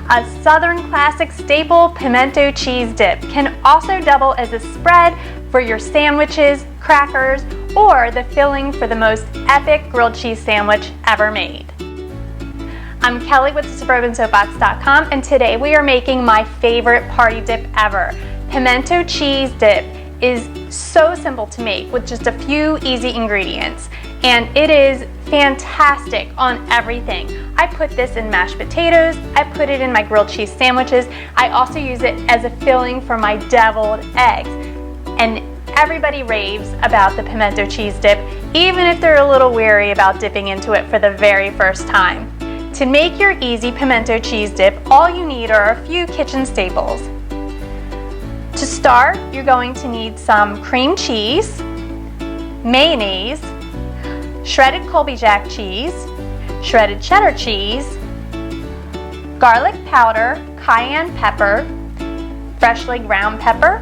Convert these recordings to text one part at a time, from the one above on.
A Southern classic staple pimento cheese dip can also double as a spread for your sandwiches, crackers, or the filling for the most epic grilled cheese sandwich ever made. I'm Kelly with SuburbanSoapbox.com, and today we are making my favorite party dip ever. Pimento cheese dip is so simple to make with just a few easy ingredients, and it is fantastic on everything. I put this in mashed potatoes, I put it in my grilled cheese sandwiches, I also use it as a filling for my deviled eggs. And everybody raves about the pimento cheese dip, even if they're a little weary about dipping into it for the very first time. To make your easy pimento cheese dip, all you need are a few kitchen staples. To start, you're going to need some cream cheese, mayonnaise, shredded Colby Jack cheese, shredded cheddar cheese, garlic powder, cayenne pepper, freshly ground pepper,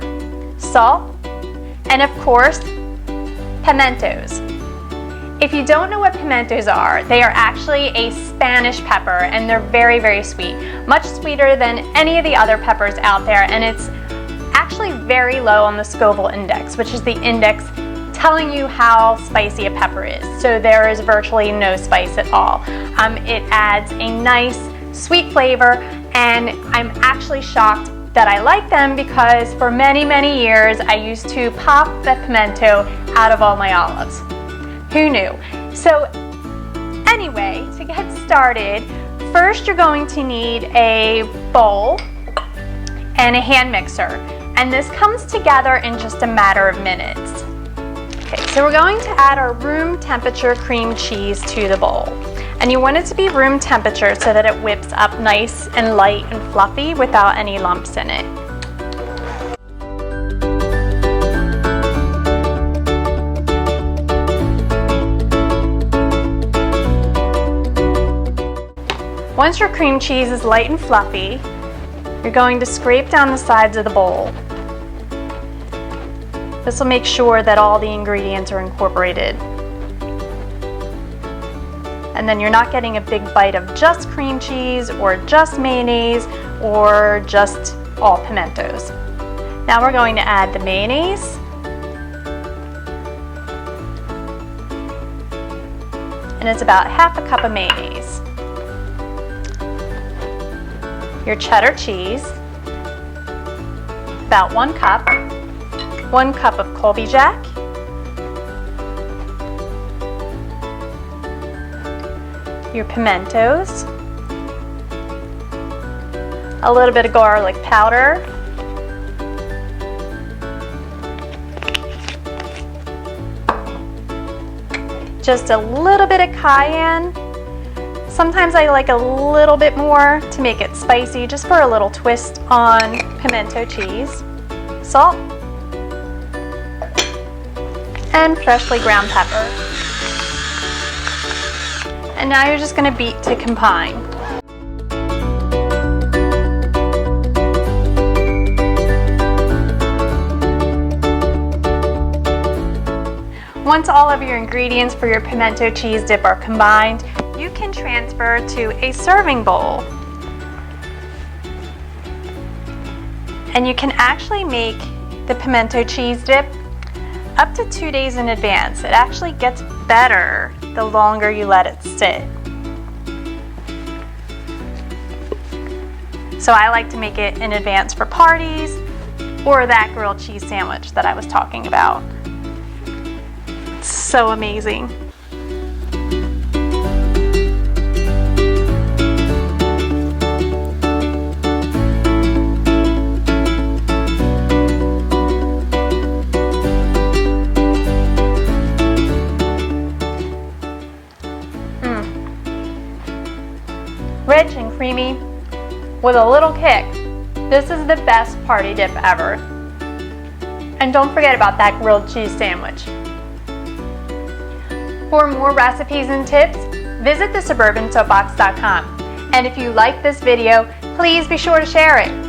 salt, and of course, pimentos. If you don't know what pimentos are, they are actually a Spanish pepper, and they're very, very sweet. Much sweeter than any of the other peppers out there, and it's actually very low on the Scoville index, which is the index telling you how spicy a pepper is. So there is virtually no spice at all. It adds a nice sweet flavor, and I'm actually shocked that I like them because for many, many years I used to pop the pimento out of all my olives. Who knew? So anyway, to get started, first you're going to need a bowl and a hand mixer, and this comes together in just a matter of minutes. Okay, so we're going to add our room temperature cream cheese to the bowl. And you want it to be room temperature so that it whips up nice and light and fluffy without any lumps in it. Once your cream cheese is light and fluffy, you're going to scrape down the sides of the bowl. This will make sure that all the ingredients are incorporated. And then you're not getting a big bite of just cream cheese or just mayonnaise or just all pimentos. Now we're going to add the mayonnaise. And it's about half a cup of mayonnaise. Your cheddar cheese, about 1 cup. 1 cup of Colby Jack. Your pimentos, a little bit of garlic powder, just a little bit of cayenne. Sometimes I like a little bit more to make it spicy, just for a little twist on pimento cheese. Salt, and freshly ground pepper. And now you're just going to beat to combine. Once all of your ingredients for your pimento cheese dip are combined, you can transfer to a serving bowl. And you can actually make the pimento cheese dip up to 2 days in advance. It actually gets better the longer you let it sit. So I like to make it in advance for parties or that grilled cheese sandwich that I was talking about. It's so amazing. Rich and creamy with a little kick. This is the best party dip ever. And don't forget about that grilled cheese sandwich. For more recipes and tips, visit thesuburbansoapbox.com. And if you like this video, please be sure to share it.